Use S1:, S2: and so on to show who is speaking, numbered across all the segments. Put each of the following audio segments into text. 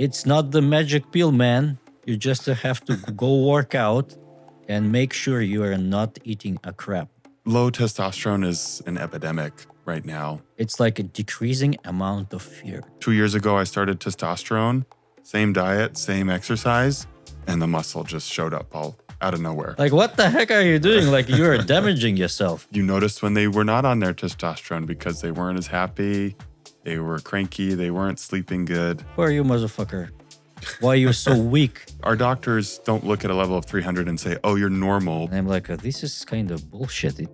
S1: It's not the magic pill, man. You just have to go work out and make sure you are not eating a crap.
S2: Low testosterone is an epidemic right now.
S1: It's like a decreasing amount of fear.
S2: 2 years ago, I started testosterone, same diet, same exercise, and the muscle just showed up all out of nowhere.
S1: Like, what the heck are you doing? Like, you're damaging yourself.
S2: You noticed when they were not on their testosterone because they weren't as happy, they were cranky, they weren't sleeping good.
S1: Who are you, motherfucker? Why are you so weak?
S2: Our doctors don't look at a level of 300 and say, oh, you're normal.
S1: And I'm like, this is kind of bullshit.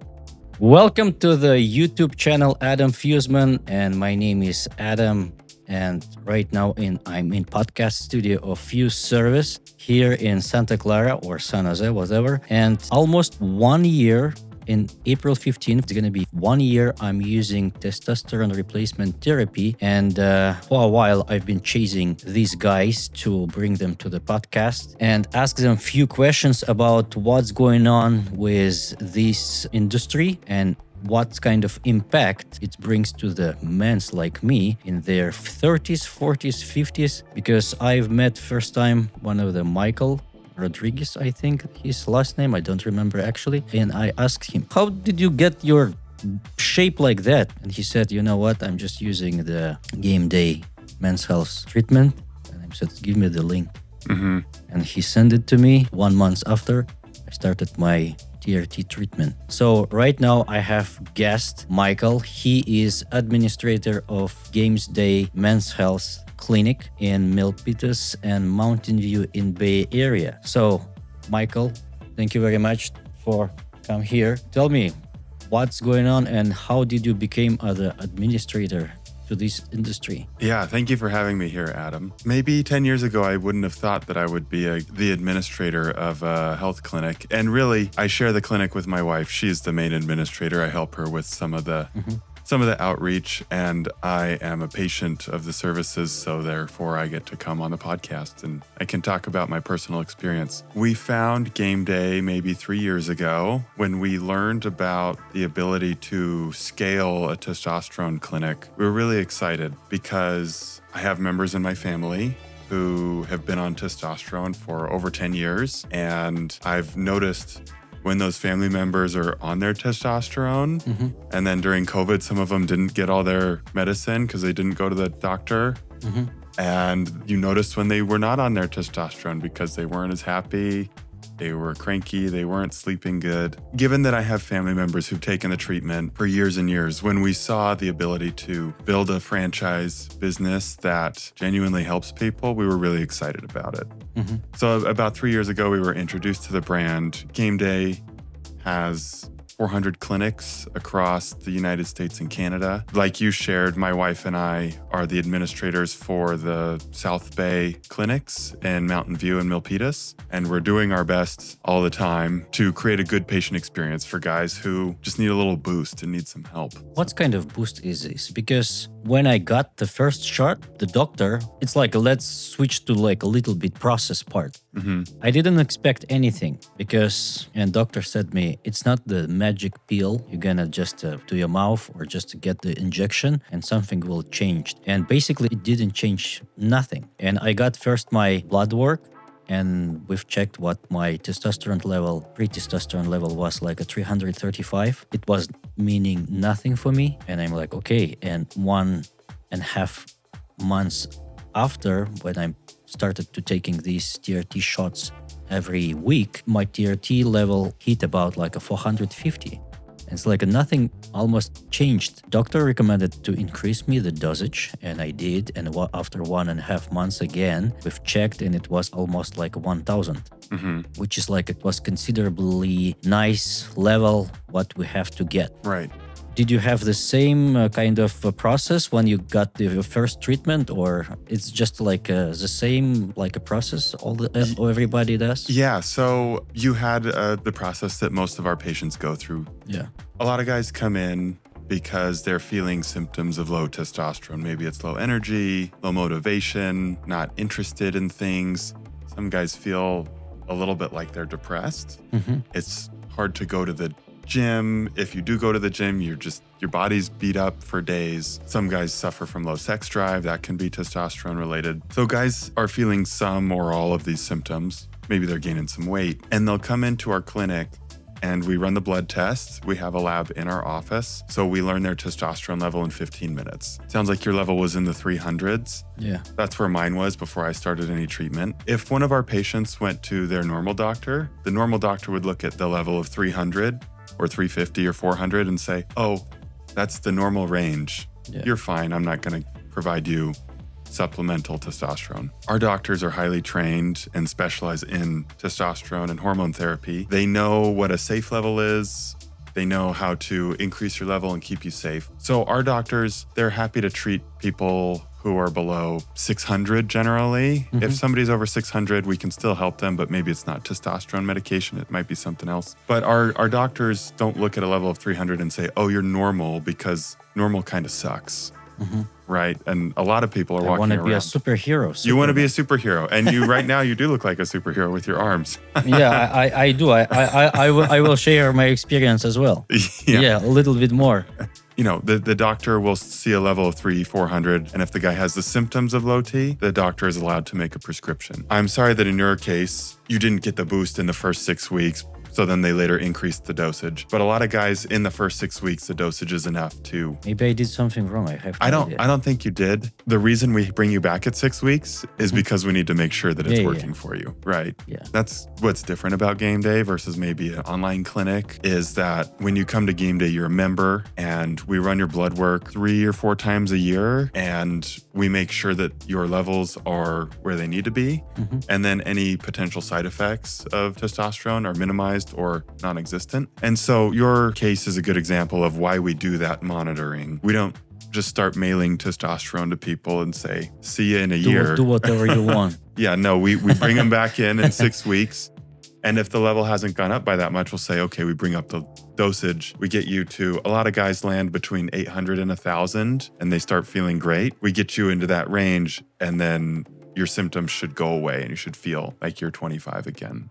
S1: Welcome to the YouTube channel Adam Fusman, and my name is Adam. And right now I'm in podcast studio of Fuse Service here in Santa Clara or San Jose, whatever. And almost 1 year, in April 15th, it's going to be 1 year I'm using testosterone replacement therapy. And for a while, I've been chasing these guys to bring them to the podcast and ask them a few questions about what's going on with this industry and what kind of impact it brings to the men like me in their 30s, 40s, 50s. Because I've met first time one of the Michael Rodriguez, I think his last name, I don't remember actually. And I asked him, how did you get your shape like that? And he said, you know what, I'm just using the GameDay men's health treatment. And I said, give me the link.
S2: Mm-hmm.
S1: And he sent it to me 1 month after I started my TRT treatment. So right now I have guest Michael. He is administrator of GameDay Men's Health Clinic in Milpitas and Mountain View in Bay Area. So Michael, thank you very much for come here. Tell me what's going on and how did you become the administrator to this industry?
S2: Yeah, thank you for having me here, Adam. Maybe 10 years ago, I wouldn't have thought that I would be the administrator of a health clinic. And really, I share the clinic with my wife. She's the main administrator. I help her with some of the outreach, and I am a patient of the services, so therefore I get to come on the podcast and I can talk about my personal experience. We found GameDay maybe 3 years ago when we learned about the ability to scale a testosterone clinic. We were really excited because I have members in my family who have been on testosterone for over 10 years, and I've noticed when those family members are on their testosterone, and then during COVID, some of them didn't get all their medicine because they didn't go to the doctor. And you noticed when they were not on their testosterone because they weren't as happy, they were cranky, they weren't sleeping good. Given that I have family members who've taken the treatment for years and years, when we saw the ability to build a franchise business that genuinely helps people, we were really excited about it. So about 3 years ago, we were introduced to the brand. GameDay has 400 clinics across the United States and Canada. Like you shared, my wife and I are the administrators for the South Bay clinics in Mountain View and Milpitas. And we're doing our best all the time to create a good patient experience for guys who just need a little boost and need some help.
S1: What kind of boost is this? Because when I got the first shot, the doctor, it's like, let's switch to like a little bit process part. I didn't expect anything because, and doctor said me, it's not the magic pill you're gonna just to your mouth or just to get the injection and something will change. And basically it didn't change nothing. And I got first my blood work, and we've checked what my testosterone level, pre-testosterone level was like a 335. It was meaning nothing for me. And I'm like, okay. And 1.5 months after, when I started to taking these TRT shots every week, my TRT level hit about like a 450. It's like nothing almost changed. Doctor recommended to increase me the dosage, and I did. And after 1.5 months again, we've checked, and it was almost like 1,000, which is like it was considerably nice level what we have to get.
S2: Right.
S1: Did you have the same kind of process when you got the first treatment, or it's just like the same like a process everybody does?
S2: Yeah, so you had the process that most of our patients go through.
S1: Yeah.
S2: A lot of guys come in because they're feeling symptoms of low testosterone. Maybe it's low energy, low motivation, not interested in things. Some guys feel a little bit like they're depressed. It's hard to go to the gym. If you do go to the gym, your body's beat up for days. Some guys suffer from low sex drive. That can be testosterone related. So guys are feeling some or all of these symptoms. Maybe they're gaining some weight, and they'll come into our clinic and we run the blood tests. We have a lab in our office. So we learn their testosterone level in 15 minutes. Sounds like your level was in the 300s.
S1: Yeah.
S2: That's where mine was before I started any treatment. If one of our patients went to their normal doctor, the normal doctor would look at the level of 300 or 350 or 400 and say, oh, that's the normal range.
S1: Yeah.
S2: You're fine. I'm not going to provide you supplemental testosterone. Our doctors are highly trained and specialize in testosterone and hormone therapy. They know what a safe level is. They know how to increase your level and keep you safe. So our doctors, they're happy to treat people who are below 600 generally. If somebody's over 600, we can still help them, but maybe it's not testosterone medication. It might be something else. But our doctors don't look at a level of 300 and say, oh, you're normal, because normal kind of sucks. Right? And a lot of people are walking around.
S1: I want to be a superhero.
S2: You want to be a superhero. And you right now, you do look like a superhero with your arms.
S1: Yeah, I do. I will share my experience as well. Yeah, a little bit more.
S2: You know, the doctor will see a level of 400. And if the guy has the symptoms of low T, the doctor is allowed to make a prescription. I'm sorry that in your case, you didn't get the boost in the first 6 weeks. So then they later increased the dosage. But a lot of guys in the first 6 weeks, the dosage is enough to.
S1: Maybe I did something wrong. I
S2: don't think you did. The reason we bring you back at 6 weeks is because we need to make sure that it's working for you. Right.
S1: Yeah.
S2: That's what's different about GameDay versus maybe an online clinic, is that when you come to GameDay, you're a member and we run your blood work 3 or 4 times a year, and we make sure that your levels are where they need to be. And then any potential side effects of testosterone are minimized or non-existent. And so your case is a good example of why we do that monitoring. We don't just start mailing testosterone to people and say, see you in a year.
S1: Do whatever you want.
S2: Yeah, no, we bring them back in 6 weeks. And if the level hasn't gone up by that much, we'll say, okay, we bring up the dosage. We get you to, a lot of guys land between 800 and 1,000 and they start feeling great. We get you into that range, and then your symptoms should go away and you should feel like you're 25 again.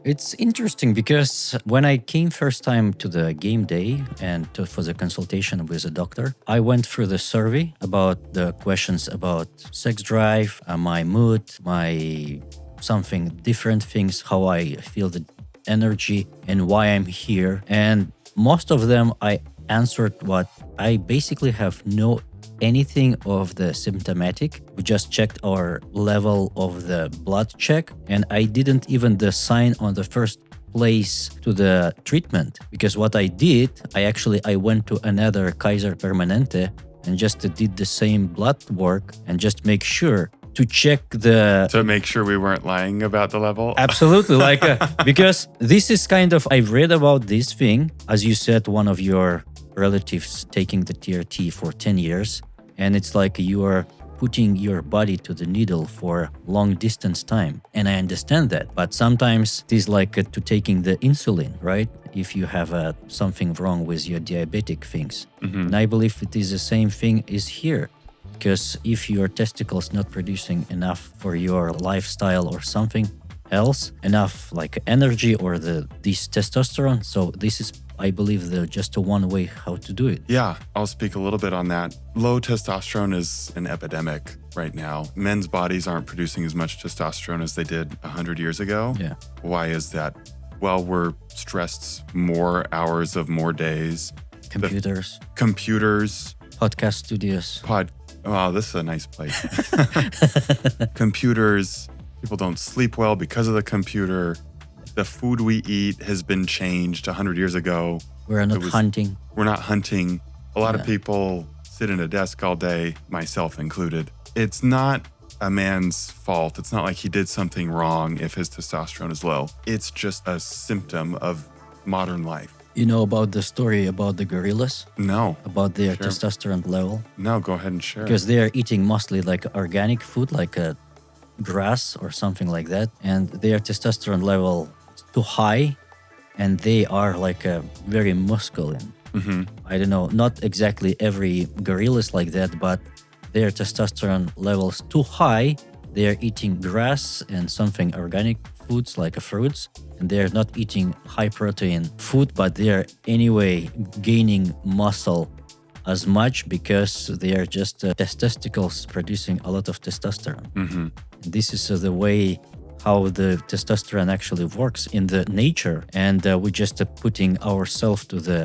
S1: It's interesting because when I came first time to the GameDay and for the consultation with a doctor, I went through the survey about the questions about sex drive, my mood, my something different things, how I feel the energy and why I'm here. And most of them I answered what I basically have no anything of the symptomatic. We just checked our level of the blood check, and I didn't even sign on the first place to the treatment, because what I did, I went to another Kaiser Permanente and just did the same blood work and just make sure to check
S2: to make sure we weren't lying about the level.
S1: Absolutely, because this is kind of, I've read about this thing, as you said, one of your relatives taking the TRT for 10 years, and it's like you are putting your body to the needle for long distance time. And I understand that, but sometimes it is like to taking the insulin, right? If you have something wrong with your diabetic things. And I believe it is the same thing is here, because if your testicles not producing enough for your lifestyle or something else, enough like energy or this testosterone, so this is, I believe, just one way how to do it.
S2: Yeah, I'll speak a little bit on that. Low testosterone is an epidemic right now. Men's bodies aren't producing as much testosterone as they did 100 years ago.
S1: Yeah.
S2: Why is that? Well, we're stressed more hours of more days.
S1: Computers.
S2: Podcast
S1: studios.
S2: Oh, this is a nice place. Computers. People don't sleep well because of the computer. The food we eat has been changed 100 years ago.
S1: We're not hunting.
S2: We're not hunting. A lot of people sit in a desk all day, myself included. It's not a man's fault. It's not like he did something wrong if his testosterone is low. It's just a symptom of modern life.
S1: You know about the story about the gorillas?
S2: No.
S1: About their testosterone level?
S2: No, go ahead and share.
S1: Because they are eating mostly like organic food, like grass or something like that. And their testosterone level is too high. And they are like very muscular. I don't know, not exactly every gorilla is like that, but their testosterone levels too high. they are eating grass and something organic foods like fruits, and they're not eating high protein food, but they're anyway gaining muscle as much because they are just testicles producing a lot of testosterone. And this is the way how the testosterone actually works in the nature, and we're just putting ourselves to the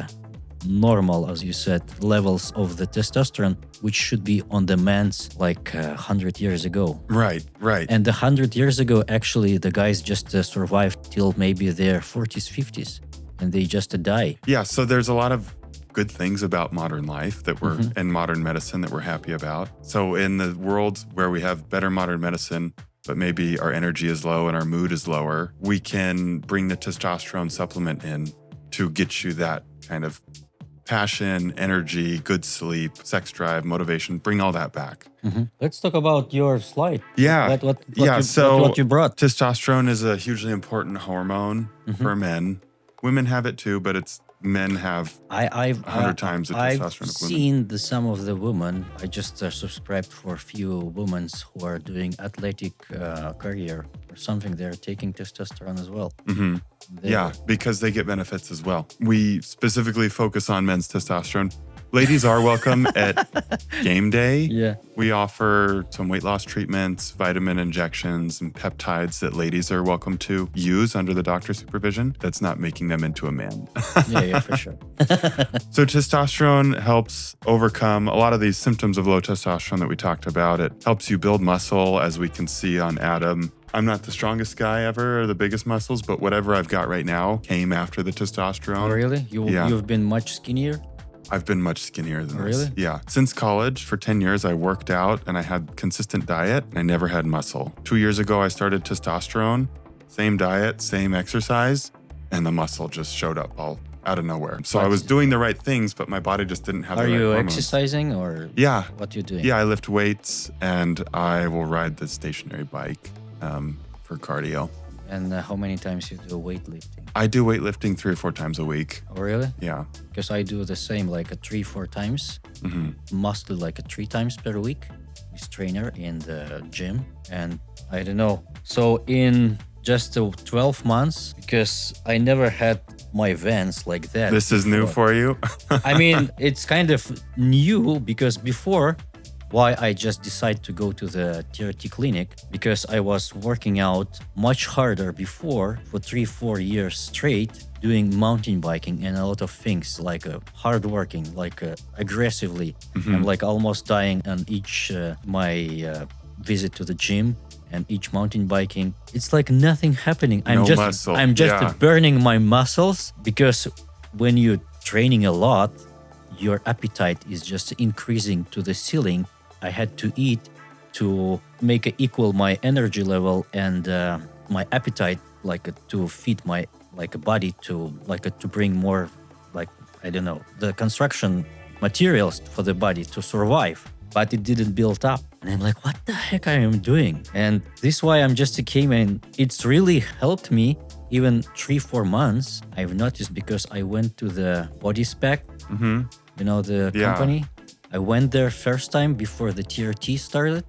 S1: normal, as you said, levels of the testosterone, which should be on the man's like 100 years ago.
S2: Right.
S1: And 100 years ago, actually, the guys just survived till maybe their 40s, 50s, and they just die.
S2: Yeah, so there's a lot of good things about modern life that we're and modern medicine that we're happy about. So in the world where we have better modern medicine, but maybe our energy is low and our mood is lower, we can bring the testosterone supplement in to get you that kind of passion, energy, good sleep, sex drive, motivation, bring all that back.
S1: Let's talk about your slide.
S2: Yeah.
S1: What you brought.
S2: Testosterone is a hugely important hormone for men. Women have it too, but it's men have
S1: I've
S2: 100 times the testosterone
S1: I've
S2: of women.
S1: seen some of the women. I just subscribed for a few women who are doing athletic career or something. They're taking testosterone as well.
S2: Yeah, because they get benefits as well. We specifically focus on men's testosterone. Ladies are welcome at GameDay.
S1: Yeah.
S2: We offer some weight loss treatments, vitamin injections, and peptides that ladies are welcome to use under the doctor's supervision. That's not making them into a man.
S1: Yeah, for sure.
S2: So testosterone helps overcome a lot of these symptoms of low testosterone that we talked about. It helps you build muscle, as we can see on Adam. I'm not the strongest guy ever or the biggest muscles, but whatever I've got right now came after the testosterone.
S1: Oh, really?
S2: Yeah.
S1: You've been much skinnier?
S2: I've been much skinnier than this.
S1: Really?
S2: Yeah. Since college, for 10 years, I worked out and I had consistent diet and I never had muscle. 2 years ago, I started testosterone, same diet, same exercise, and the muscle just showed up all out of nowhere. So I was doing the right things, but my body just didn't have the right
S1: hormones. Are you
S2: hormones.
S1: exercising or
S2: Yeah.
S1: what you doing?
S2: Yeah, I lift weights and I will ride the stationary bike for cardio.
S1: And how many times you do weightlifting?
S2: I do weightlifting 3 or 4 times a week.
S1: Oh, really?
S2: Yeah.
S1: Because I do the same, like 3-4 times, mostly like 3 times per week with trainer in the gym. And I don't know. So in just 12 months, because I never had my Vans like that.
S2: This is new for you?
S1: I mean, it's kind of new because before, why I just decided to go to the TRT clinic, because I was working out much harder before for 3-4 years straight, doing mountain biking and a lot of things like hard working, like aggressively. I'm like almost dying on each my visit to the gym and each mountain biking. It's like nothing happening. I'm just burning my muscles, because when you're training a lot, your appetite is just increasing to the ceiling. I had to eat to make it equal my energy level and my appetite, like to feed my body to to bring more, like, I don't know, the construction materials for the body to survive. But it didn't build up. And I'm like, what the heck I am doing? And this is why I'm just came in. It's really helped me. Even 3-4 months, I've noticed, because I went to the Body Spec, you know, the company. I went there first time before the TRT started,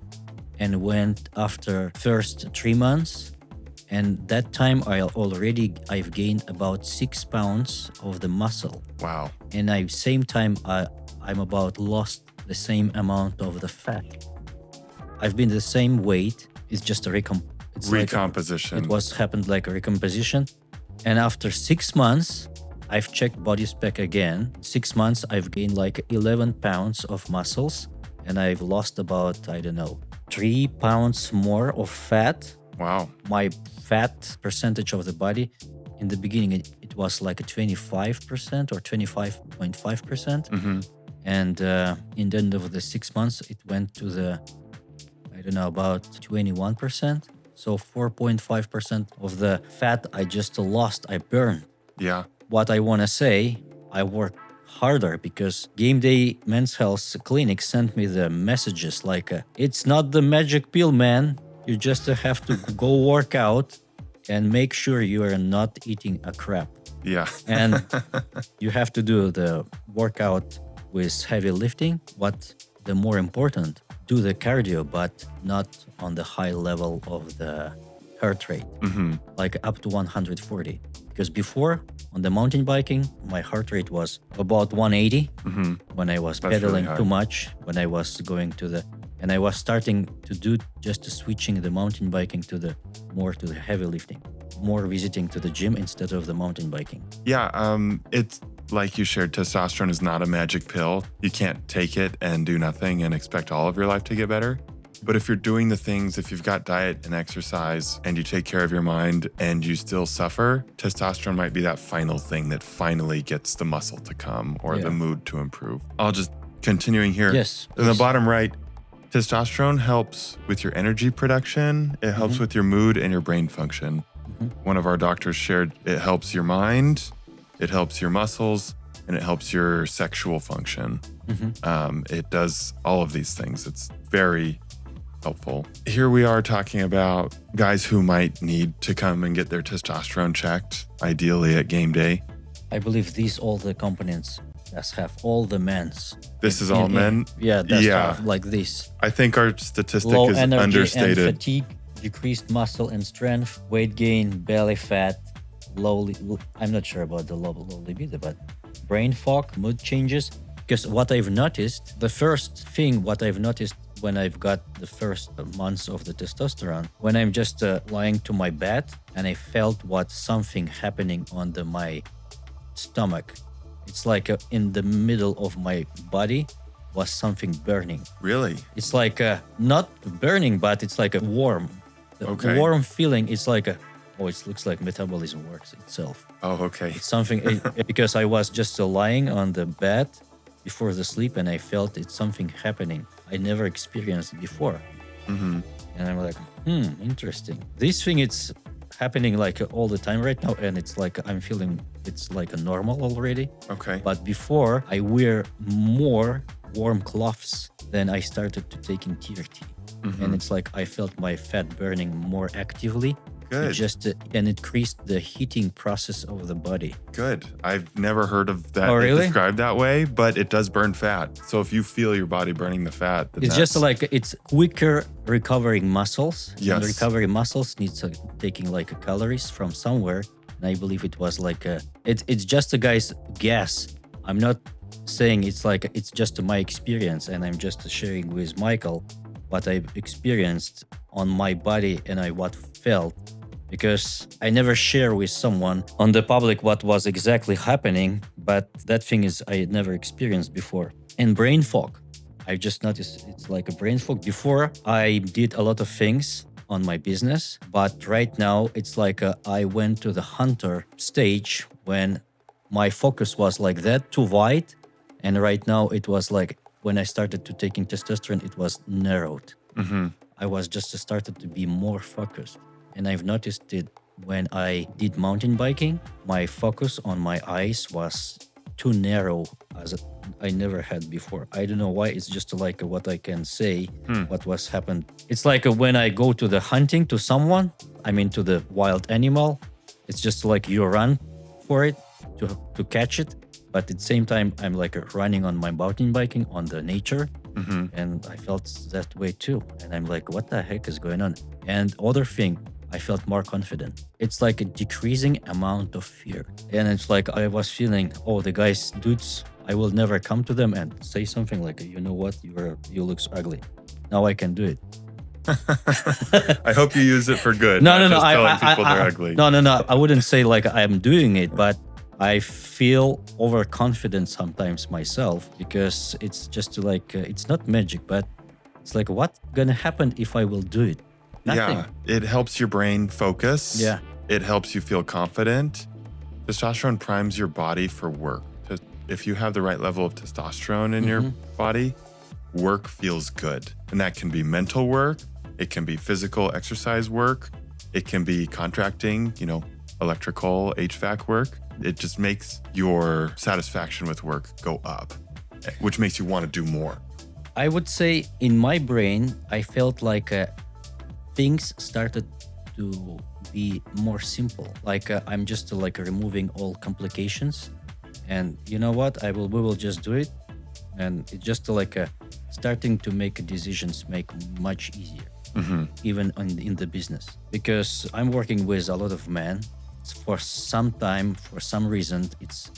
S1: and went after first 3 months. And that time I've gained about 6 pounds of the muscle.
S2: Wow.
S1: And same time I'm about lost the same amount of the fat. I've been the same weight. It's just a
S2: recomposition.
S1: It was happened like a recomposition. And after 6 months, I've checked Body Spec again. 6 months, I've gained like 11 pounds of muscles, and I've lost about, I don't know, 3 pounds more of fat.
S2: Wow.
S1: My fat percentage of the body, in the beginning, it was like a 25% or 25.5%. And in the end of the 6 months, it went to about 21%. So 4.5% of the fat I just lost, I burned.
S2: Yeah.
S1: What I want to say, I worked harder, because GameDay Men's Health Clinic sent me the messages like, it's not the magic pill, man. You just have to go work out and make sure you are not eating a crap.
S2: Yeah.
S1: And you have to do the workout with heavy lifting. What the more important, do the cardio, but not on the high level of the heart rate, like up to 140. Because before on the mountain biking, my heart rate was about 180 when I was pedaling
S2: really
S1: too much, when I was going and I was starting to do just switching the mountain biking to the heavy lifting, more visiting to the gym instead of the mountain biking.
S2: Yeah, it's like you shared, testosterone is not a magic pill. You can't take it and do nothing and expect all of your life to get better. But if you're doing the things, if you've got diet and exercise and you take care of your mind and you still suffer, testosterone might be that final thing that finally gets the muscle to come or the mood to improve. I'll just continuing here.
S1: Yes.
S2: In the bottom right, testosterone helps with your energy production. It helps with your mood and your brain function. One of our doctors shared it helps your mind, it helps your muscles, and it helps your sexual function. It does all of these things. It's very helpful. Here we are talking about guys who might need to come and get their testosterone checked, ideally at GameDay.
S1: I believe these all the components that have all the men's.
S2: This is all men?
S1: Stuff like this.
S2: I think our statistic
S1: Low
S2: is
S1: energy
S2: understated.
S1: and fatigue, decreased muscle and strength, weight gain, belly fat, I'm not sure about the low libido, but brain fog, mood changes. Because what I've noticed, the first thing what I've noticed when I've got the first months of the testosterone, when I'm just lying to my bed and I felt something happening on my stomach. It's like in the middle of my body was something burning.
S2: Really?
S1: It's like not burning, but it's like a warm. The warm feeling. It's like it looks like metabolism works itself.
S2: Oh, okay.
S1: It's something because I was just lying on the bed before the sleep and I felt it's something happening. I never experienced it before. And I'm like, interesting. This thing, it's happening like all the time right now. And it's like, I'm feeling it's like a normal already.
S2: Okay.
S1: But before I wear more warm cloths than I started to taking TRT. And it's like, I felt my fat burning more actively.
S2: Good.
S1: It increased the heating process of the body.
S2: Good. I've never heard of that described that way, but it does burn fat. So if you feel your body burning the fat, then
S1: it's just like it's quicker recovering muscles.
S2: Yes.
S1: And recovery muscles needs taking like calories from somewhere. And I believe it was like it's just a guy's guess. I'm not saying it's just my experience, and I'm just sharing with Michael what I've experienced on my body and what felt. Because I never share with someone on the public what was exactly happening, but that thing is I had never experienced before. And brain fog. I just noticed it's like a brain fog. Before, I did a lot of things on my business, but right now it's like I went to the hunter stage when my focus was like that, too wide. And right now it was like when I started to taking testosterone, it was narrowed. I was just started to be more focused. And I've noticed it when I did mountain biking, my focus on my eyes was too narrow as I never had before. I don't know why. It's just like what I can say, what was happened. It's like when I go to the hunting to someone, to the wild animal, it's just like you run for it to catch it. But at the same time, I'm like running on my mountain biking on the nature. And I felt that way too. And I'm like, what the heck is going on? And other thing, I felt more confident. It's like a decreasing amount of fear. And it's like I was feeling, the dudes, I will never come to them and say something like, you know what, you look ugly. Now I can do it.
S2: I hope you use it for good.
S1: No.
S2: Telling people they're ugly.
S1: No. I wouldn't say like I'm doing it, but I feel overconfident sometimes myself because it's just like, it's not magic, but it's like, what's gonna happen if I will do it? Nothing.
S2: Yeah, it helps your brain focus.
S1: Yeah.
S2: It helps you feel confident. Testosterone primes your body for work. If you have the right level of testosterone in your body, work feels good. And that can be mental work. It can be physical exercise work. It can be contracting, electrical HVAC work. It just makes your satisfaction with work go up, which makes you want to do more.
S1: I would say in my brain, I felt like things started to be more simple. Like I'm just like removing all complications. And you know what? We will just do it. And it's just like starting to make decisions make much easier, even in the business. Because I'm working with a lot of men. For some time, for some reason, it's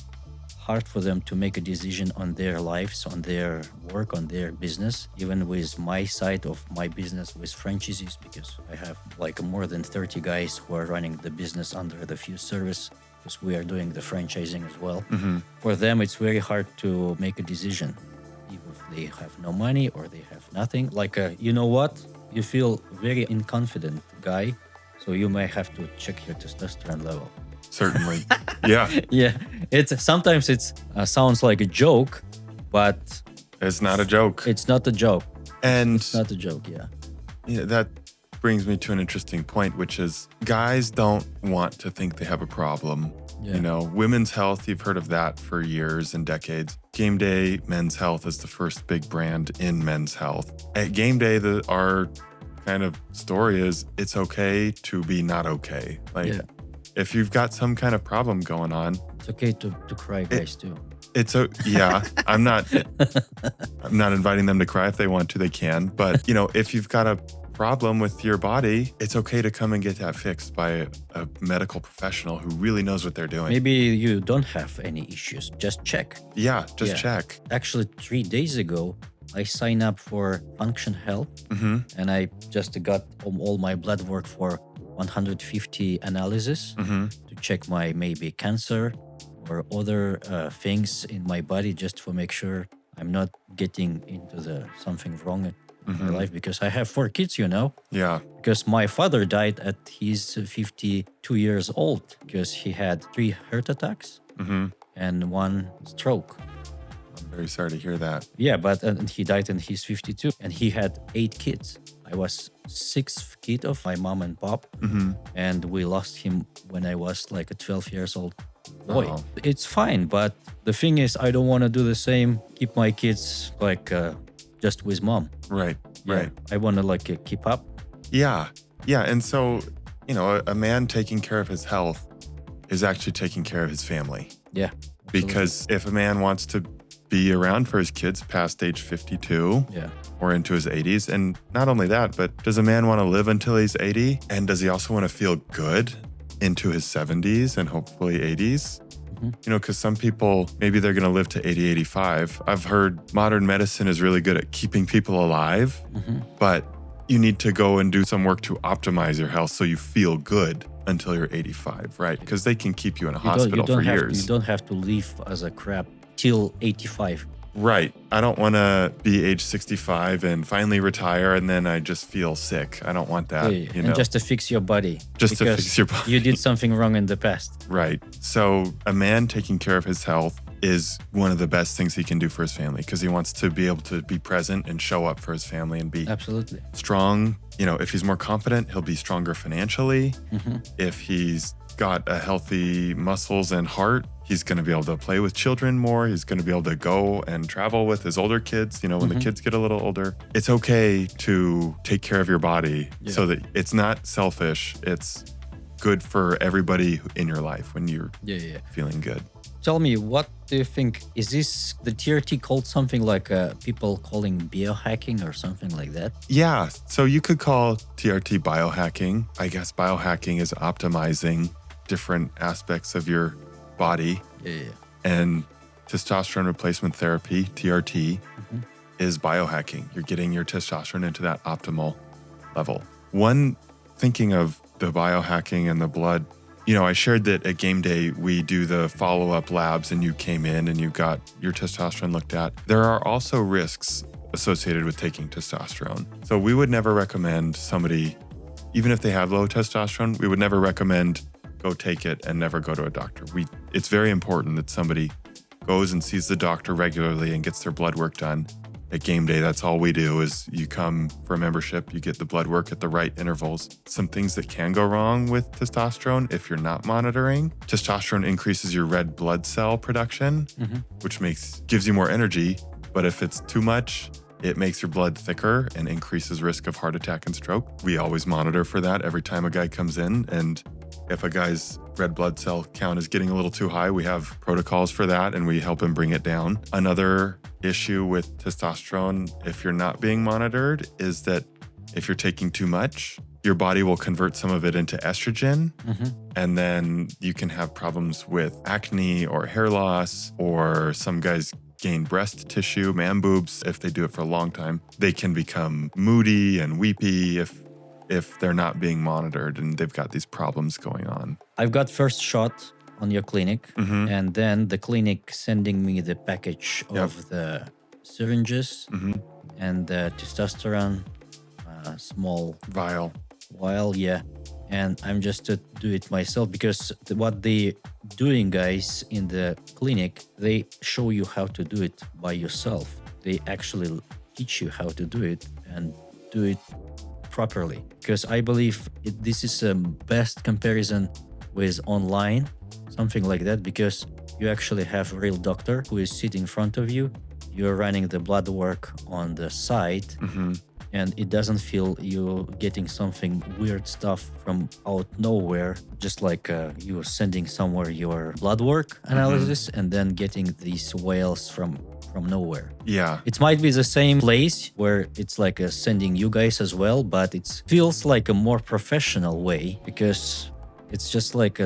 S1: hard for them to make a decision on their lives, on their work, on their business. Even with my side of my business with franchises, because I have like more than 30 guys who are running the business under the Fuse service, because we are doing the franchising as well. For them, it's very hard to make a decision, even if they have no money or they have nothing. Like, you know what? You feel very inconfident guy, so you may have to check your testosterone level.
S2: Certainly. Yeah.
S1: Yeah, sometimes it sounds like a joke, but
S2: It's not a joke.
S1: it's not a joke.
S2: And
S1: It's not a joke. Yeah.
S2: that brings me to an interesting point, which is guys don't want to think they have a problem.
S1: Yeah.
S2: You know, women's health, you've heard of that for years and decades. GameDay Men's Health is the first big brand in men's health. At GameDay, our kind of story is it's okay to be not okay. Like,
S1: Yeah.
S2: if you've got some kind of problem going on,
S1: It's okay to cry, guys, too.
S2: yeah, I'm not inviting them to cry. If they want to, they can. But, if you've got a problem with your body, it's okay to come and get that fixed by a medical professional who really knows what they're doing.
S1: Maybe you don't have any issues. Just check.
S2: Yeah, just
S1: Yeah.
S2: check.
S1: Actually, 3 days ago, I signed up for Function Health, and I just got all my blood work for 150 analysis to check my maybe cancer or other things in my body, just to make sure I'm not getting into something wrong in my life, because I have 4 kids,
S2: Yeah.
S1: because my father died at his 52 years old because he had 3 heart attacks and 1 stroke.
S2: I'm very sorry to hear that.
S1: Yeah, but and he died and he's 52, and he had 8 kids. I was 6th kid of my mom and pop, and we lost him when I was like a 12 years old boy.
S2: Oh.
S1: It's fine, but the thing is, I don't want to do the same. Keep my kids like just with mom.
S2: Right.
S1: Yeah,
S2: Right.
S1: I want to like keep up.
S2: Yeah. Yeah. And so, a man taking care of his health is actually taking care of his family.
S1: Yeah.
S2: Because if a man wants to be around for his kids past age 52
S1: Yeah.
S2: or into his 80s, and not only that, but does a man want to live until he's 80? And does he also want to feel good into his 70s and hopefully 80s? Because some people, maybe they're going to live to 80, 85. I've heard modern medicine is really good at keeping people alive, but you need to go and do some work to optimize your health so you feel good until you're 85, right? Because they can keep you in a hospital for years.
S1: You don't have to live as a crap till 85.
S2: Right. I don't want to be age 65 and finally retire and then I just feel sick. I don't want that,
S1: Yeah, and just to fix your body.
S2: Just to
S1: because
S2: fix your body.
S1: You did something wrong in the past.
S2: Right. So a man taking care of his health is one of the best things he can do for his family, because he wants to be able to be present and show up for his family and be
S1: Absolutely.
S2: strong. If he's more confident, he'll be stronger financially. If he's got a healthy muscles and heart, he's going to be able to play with children more. He's going to be able to go and travel with his older kids, when the kids get a little older. It's okay to take care of your body so that it's not selfish. It's good for everybody in your life when you're feeling good.
S1: Tell me, what do you think? Is this the TRT called something like people calling biohacking or something like that?
S2: Yeah. So you could call TRT biohacking. I guess biohacking is optimizing different aspects of your body.
S1: Yeah.
S2: And testosterone replacement therapy, TRT, is biohacking. You're getting your testosterone into that optimal level. One, thinking of the biohacking and the blood, I shared that at GameDay, we do the follow-up labs and you came in and you got your testosterone looked at. There are also risks associated with taking testosterone. So we would never recommend somebody, even if they have low testosterone, we would never recommend go take it and never go to a doctor. It's very important that somebody goes and sees the doctor regularly and gets their blood work done. At GameDay, that's all we do is you come for a membership, you get the blood work at the right intervals. Some things that can go wrong with testosterone if you're not monitoring. Testosterone increases your red blood cell production, which gives you more energy. But if it's too much, it makes your blood thicker and increases risk of heart attack and stroke. We always monitor for that every time a guy comes in. And If a guy's red blood cell count is getting a little too high, we have protocols for that and we help him bring it down. Another issue with testosterone, if you're not being monitored, is that if you're taking too much, your body will convert some of it into estrogen. And then you can have problems with acne or hair loss, or some guys gain breast tissue, man boobs. If they do it for a long time, they can become moody and weepy if they're not being monitored and they've got these problems going on.
S1: I've got first shot on your clinic, and then the clinic sending me the package of the syringes and the testosterone small
S2: Vial.
S1: yeah. And I'm just to do it myself because what they doing, guys, in the clinic, they show you how to do it by yourself. They actually teach you how to do it and do it properly. Because I believe this is a best comparison with online, something like that, because you actually have a real doctor who is sitting in front of you. You're running the blood work on the side. And it doesn't feel you getting something weird stuff from out nowhere, just like you're sending somewhere your blood work analysis and then getting these whales from nowhere.
S2: Yeah.
S1: It might be the same place where it's like sending you guys as well, but it feels like a more professional way because it's just like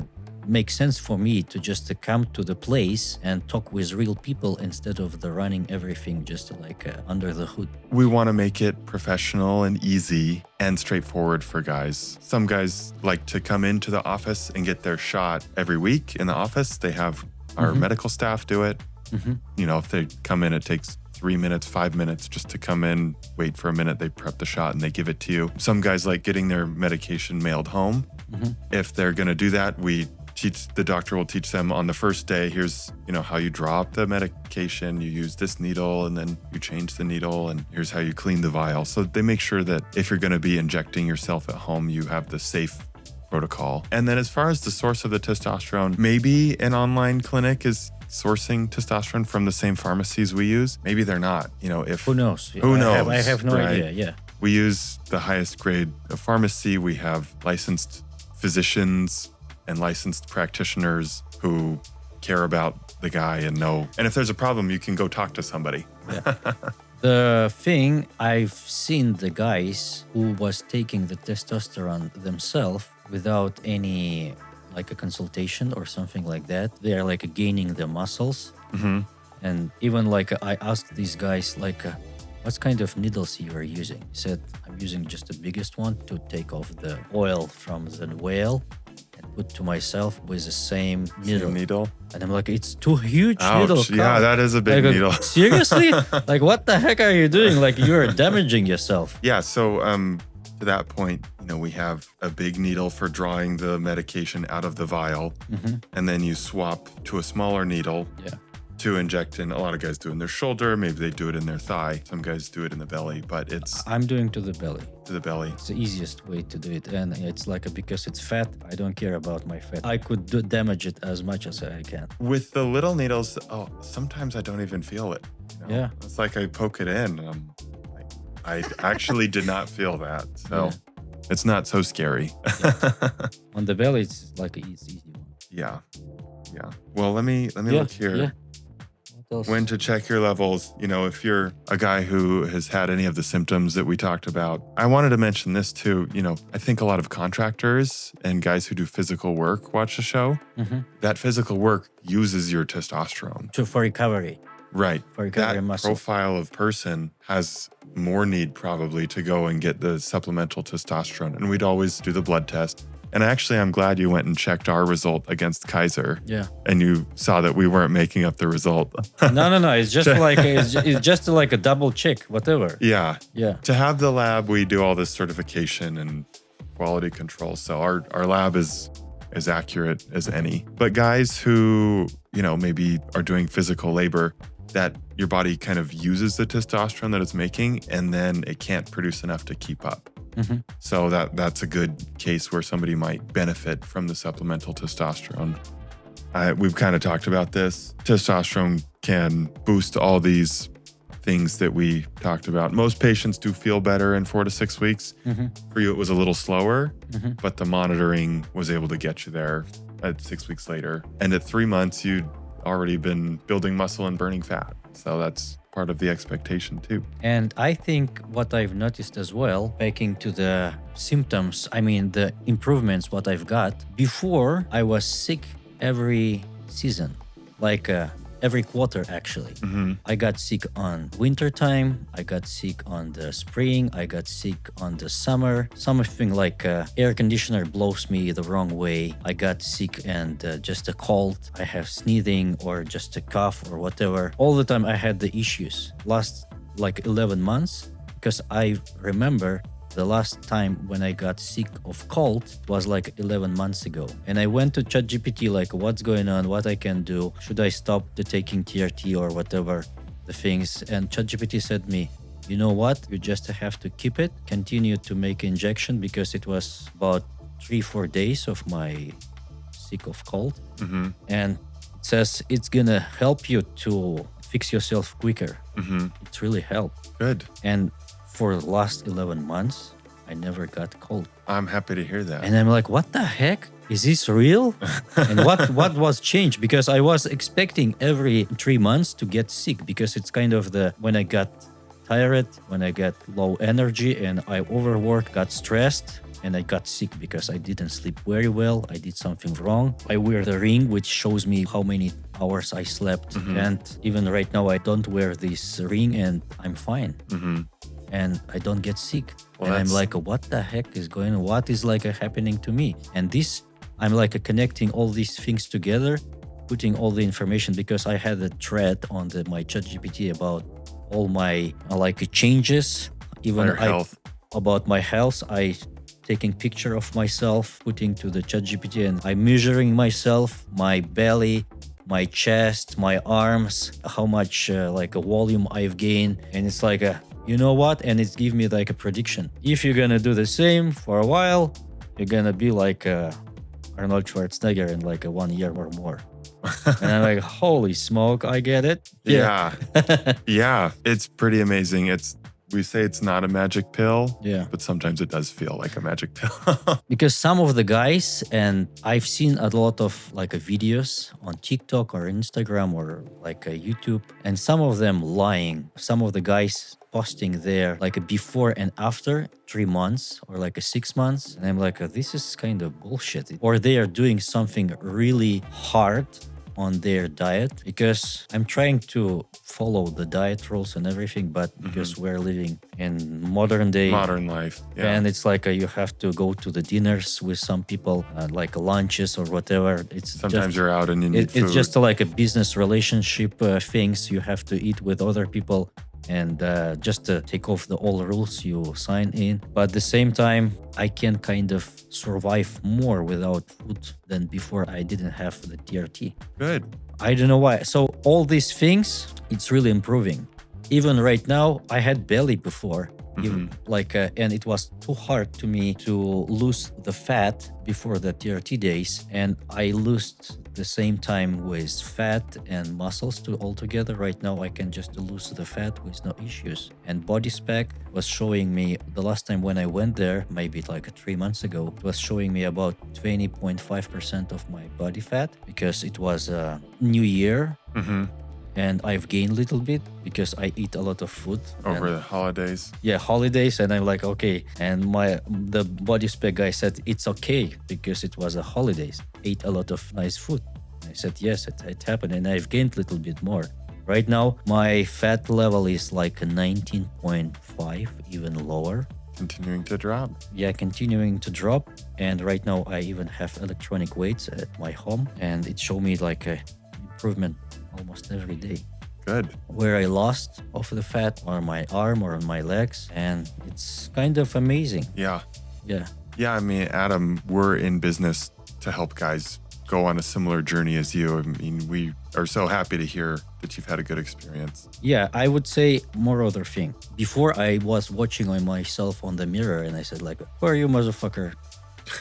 S1: makes sense for me to just come to the place and talk with real people instead of the running everything just like under the hood.
S2: We want to make it professional and easy and straightforward for guys. Some guys like to come into the office and get their shot every week in the office. They have our medical staff do it. You know, if they come in, it takes 3 minutes, 5 minutes just to come in, wait for a minute, they prep the shot and they give it to you. Some guys like getting their medication mailed home. If they're going to do that, the doctor will teach them on the first day, here's, how you draw up the medication, you use this needle and then you change the needle and here's how you clean the vial. So they make sure that if you're going to be injecting yourself at home, you have the safe protocol. And then as far as the source of the testosterone, maybe an online clinic is sourcing testosterone from the same pharmacies we use. Maybe they're not,
S1: Who knows?
S2: Who knows?
S1: I have no
S2: right?
S1: idea, yeah.
S2: We use the highest grade of pharmacy. We have licensed physicians and licensed practitioners who care about the guy and know. And if there's a problem, you can go talk to somebody.
S1: Yeah. The thing, I've seen the guys who was taking the testosterone themselves without any like a consultation or something like that. They are like gaining the muscles. And even like I asked these guys like, what kind of needles you are using? He said, I'm using just the biggest one to take off the oil from the whale and put to myself with the same needle. And I'm like, it's too huge.
S2: Ouch.
S1: Needle.
S2: Yeah, that is a big needle.
S1: Seriously? Like, what the heck are you doing? Like, you're damaging yourself.
S2: Yeah. So to that point, we have a big needle for drawing the medication out of the vial. And then you swap to a smaller needle.
S1: Yeah.
S2: To inject in. A lot of guys do it in their shoulder. Maybe they do it in their thigh. Some guys do it in the belly, but
S1: I'm doing to the belly.
S2: To the belly.
S1: It's the easiest way to do it. And it's like because it's fat, I don't care about my fat. I could damage it as much as I can.
S2: With the little needles, sometimes I don't even feel it.
S1: Yeah.
S2: It's like I poke it in and I'm like, I actually did not feel that. So it's not so scary.
S1: On the belly, it's like an easy one.
S2: Yeah. Well, let me look here.
S1: Yeah.
S2: When to check your levels, if you're a guy who has had any of the symptoms that we talked about. I wanted to mention this too. I think a lot of contractors and guys who do physical work watch the show. That physical work uses your testosterone.
S1: For recovery.
S2: Right.
S1: For recovery
S2: that
S1: muscle.
S2: Profile of person has more need probably to go and get the supplemental testosterone. And we'd always do the blood test. And actually, I'm glad you went and checked our result against Kaiser.
S1: Yeah.
S2: And you saw that we weren't making up the result.
S1: No. It's just like it's just like a double check, whatever.
S2: Yeah.
S1: Yeah.
S2: To have the lab, we do all this certification and quality control. So our lab is as accurate as any. But guys who, maybe are doing physical labor, that your body kind of uses the testosterone that it's making, and then it can't produce enough to keep up. So that's a good case where somebody might benefit from the supplemental testosterone. We've kind of talked about this. Testosterone can boost all these things that we talked about. Most patients do feel better in 4 to 6 weeks. For you, it was a little slower, but the monitoring was able to get you there at 6 weeks later. And at 3 months, you'd already been building muscle and burning fat. So that's part of the expectation too.
S1: And I think what I've noticed as well, baking to the symptoms, I mean, the improvements, what I've got. Before, I was sick every season, like every quarter, actually. I got sick on winter time. I got sick on the spring. I got sick on the summer. Something like air conditioner blows me the wrong way. I got sick and just a cold. I have sneezing or just a cough or whatever. All the time I had the issues. Last like 11 months, because I remember the last time when I got sick of cold was like 11 months ago. And I went to ChatGPT like, what's going on? What I can do? Should I stop the taking TRT or whatever the things? And ChatGPT said me, you know what? You just have to keep it, continue to make injection, because it was about 3-4 days of my sick of cold. And it says it's gonna help you to fix yourself quicker. It's really helped.
S2: Good.
S1: And for the last 11 months, I never got cold.
S2: I'm happy to hear that.
S1: And I'm like, what the heck? Is this real? And what was changed? Because I was expecting every 3 months to get sick, because it's kind of when I got tired, when I got low energy and I overworked, got stressed, and I got sick because I didn't sleep very well. I did something wrong. I wear the ring, which shows me how many hours I slept. And even right now, I don't wear this ring and I'm fine. And I don't get sick.
S2: Well,
S1: and I'm like, what the heck is going on? What is like happening to me? And this, I'm like connecting all these things together, putting all the information, because I had a thread on my ChatGPT about all my like changes, even about my health. I taking picture of myself, putting to the ChatGPT, and I'm measuring myself, my belly, my chest, my arms, how much like a volume I've gained. And it's like you know what? And it's give me like a prediction. If you're gonna do the same for a while, you're gonna be like Arnold Schwarzenegger in like 1 year or more. And I'm like, holy smoke, I get it.
S2: Yeah. Yeah. It's pretty amazing. We say it's not a magic pill, but sometimes it does feel like a magic pill.
S1: Because some of the guys, and I've seen a lot of like videos on TikTok or Instagram or like YouTube, and some of them lying. Some of the guys posting there like a before and after 3 months or like a 6 months. And I'm like, this is kind of bullshit. Or they are doing something really hard on their diet, because I'm trying to follow the diet rules and everything, but because we're living in modern
S2: life,
S1: and it's like you have to go to the dinners with some people, like lunches or whatever. It's
S2: sometimes you're out and you need food.
S1: It's just like a business relationship things you have to eat with other people, and just to take off all rules you sign in. But at the same time, I can kind of survive more without food than before I didn't have the TRT.
S2: Good.
S1: I don't know why. So all these things, it's really improving. Even right now, I had belly before. Even and it was too hard to me to lose the fat before the TRT days, and I lost the same time with fat and muscles all together. Right now I can just lose the fat with no issues. And body spec was showing me the last time when I went there, maybe like 3 months ago, it was showing me about 20.5% of my body fat, because it was a new year. And I've gained a little bit because I eat a lot of food
S2: over the holidays. Yeah,
S1: holidays, and I'm like, okay. And the body spec guy said it's okay because it was a holidays. Ate a lot of nice food. I said yes, it happened, and I've gained a little bit more. Right now, my fat level is like 19.5, even lower.
S2: Continuing to drop.
S1: Yeah, continuing to drop. And right now, I even have electronic weights at my home, and it showed me like a improvement almost every day.
S2: Good.
S1: Where I lost off the fat on my arm or on my legs, and it's kind of amazing.
S2: Yeah.
S1: Yeah.
S2: Yeah, I mean, Adam, we're in business to help guys go on a similar journey as you. I mean, we are so happy to hear that you've had a good experience.
S1: Yeah, I would say more other thing. Before I was watching on myself on the mirror, and I said like, who are you, motherfucker?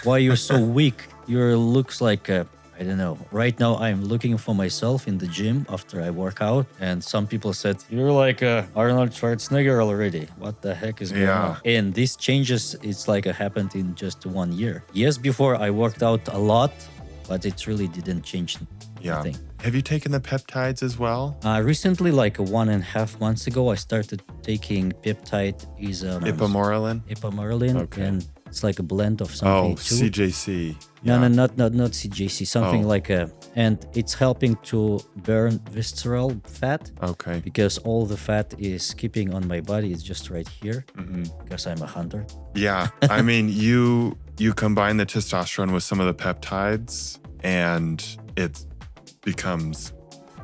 S1: Why you're so weak? Your looks like I don't know. Right now, I'm looking for myself in the gym after I work out, and some people said, "You're like Arnold Schwarzenegger already. What the heck is going on?" And these changes, it's like happened in just 1 year. Yes, before I worked out a lot, but it really didn't change nothing.
S2: Have you taken the peptides as well?
S1: Recently, like 1.5 months ago, I started taking peptide
S2: Ipamorelin?
S1: Ipamorelin, and it's like a blend of something too.
S2: CJC.
S1: No, not CJC. Something like and it's helping to burn visceral fat.
S2: Okay.
S1: Because all the fat is keeping on my body. It's just right here. Because I'm a hunter.
S2: Yeah, I mean, you combine the testosterone with some of the peptides, and it becomes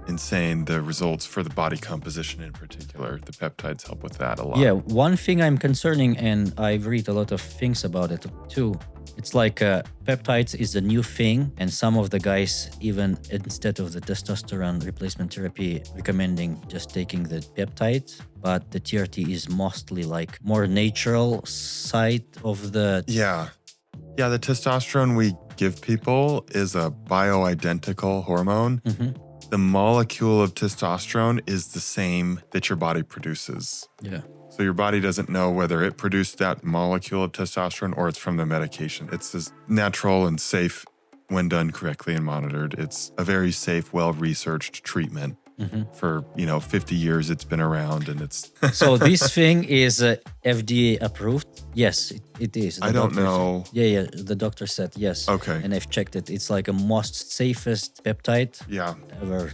S2: insane, the results for the body composition in particular. The peptides help with that a lot.
S1: Yeah, one thing I'm concerning, and I've read a lot of things about it too. It's like peptides is a new thing, and some of the guys, even instead of the testosterone replacement therapy, recommending just taking the peptides. But the TRT is mostly like more natural side of the...
S2: Yeah, the testosterone we give people is a bioidentical hormone. The molecule of testosterone is the same that your body produces.
S1: Yeah.
S2: So your body doesn't know whether it produced that molecule of testosterone or it's from the medication. It's as natural and safe when done correctly and monitored. It's a very safe, well-researched treatment. For 50 years it's been around, and it's
S1: So this thing is FDA approved? Yes, it is.
S2: I don't know.
S1: Yeah, the doctor said yes.
S2: Okay.
S1: And I've checked it. It's like a most safest peptide ever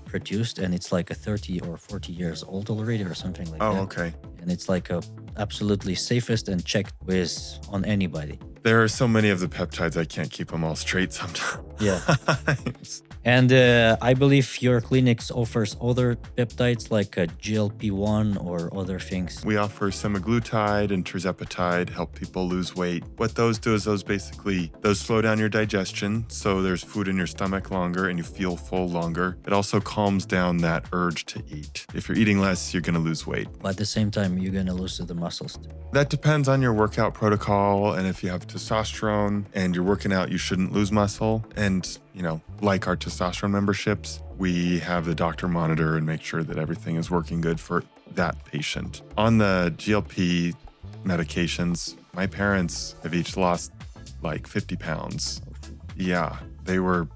S1: produced, and it's like a 30 or 40 years old already or something like that.
S2: Oh, okay.
S1: And it's like a absolutely safest and checked on anybody.
S2: There are so many of the peptides, I can't keep them all straight sometimes.
S1: Yeah. And I believe your clinics offers other peptides like GLP-1 or other things.
S2: We offer semaglutide and tirzepatide, help people lose weight. What those do is those slow down your digestion, so there's food in your stomach longer and you feel full longer. It also calms down that urge to eat. If you're eating less, you're going to lose weight.
S1: But at the same time, you're going to lose the muscles too.
S2: That depends on your workout protocol, and if you have testosterone and you're working out, you shouldn't lose muscle. And like our testosterone memberships, we have the doctor monitor and make sure that everything is working good for that patient. On the GLP medications, my parents have each lost like 50 pounds. Yeah, they were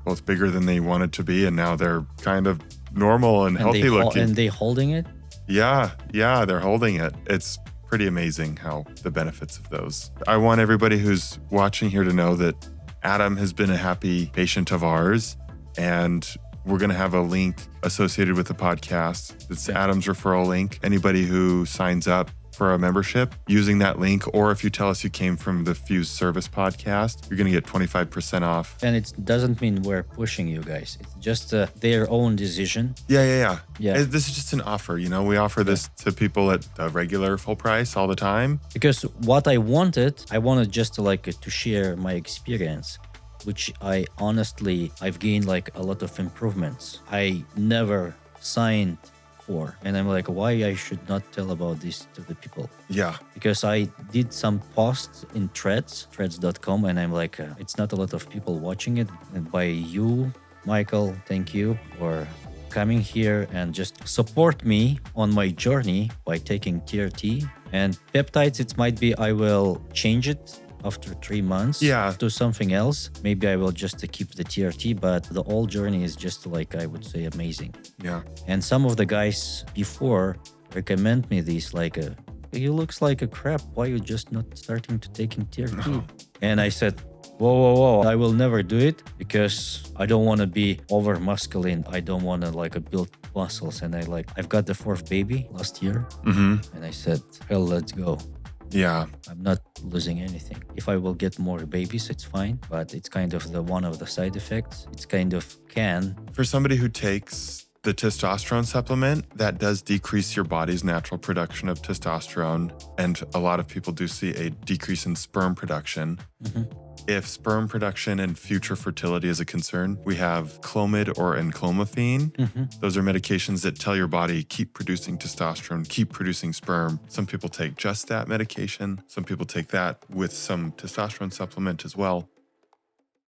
S2: both bigger than they wanted to be, and now they're kind of normal and healthy looking.
S1: And they holding it?
S2: Yeah, they're holding it. It's pretty amazing how the benefits of those. I want everybody who's watching here to know that Adam has been a happy patient of ours, and we're going to have a link associated with the podcast. It's Adam's referral link. Anybody who signs up for a membership using that link, or if you tell us you came from the Fuse Service podcast, you're going to get 25% off.
S1: And it doesn't mean we're pushing you guys. It's just their own decision.
S2: Yeah. This is just an offer. We offer this to people at a regular full price all the time.
S1: Because what I wanted just to share my experience, which I've gained like a lot of improvements. I never signed for, and I'm like, why I should not tell about this to the people?
S2: Yeah.
S1: Because I did some posts in threads.com, and I'm like, it's not a lot of people watching it. And by you, Michael, thank you for coming here and just support me on my journey by taking TRT. And peptides, it might be I will change it after 3 months to something else. Maybe I will just keep the TRT, but the whole journey is just I would say amazing.
S2: Yeah.
S1: And some of the guys before recommend me this you looks like a crap. Why you just not starting to taking TRT? No. And I said, whoa, I will never do it because I don't want to be over masculine. I don't want to build muscles. And I've got the 4th baby last year. And I said, hell, let's go.
S2: Yeah.
S1: I'm not losing anything. If I will get more babies, it's fine. But it's kind of one of the side effects. It's kind of For
S2: somebody who takes the testosterone supplement, that does decrease your body's natural production of testosterone. And a lot of people do see a decrease in sperm production. If sperm production and future fertility is a concern, we have Clomid or enclomiphene. Those are medications that tell your body, keep producing testosterone, keep producing sperm. Some people take just that medication. Some people take that with some testosterone supplement as well.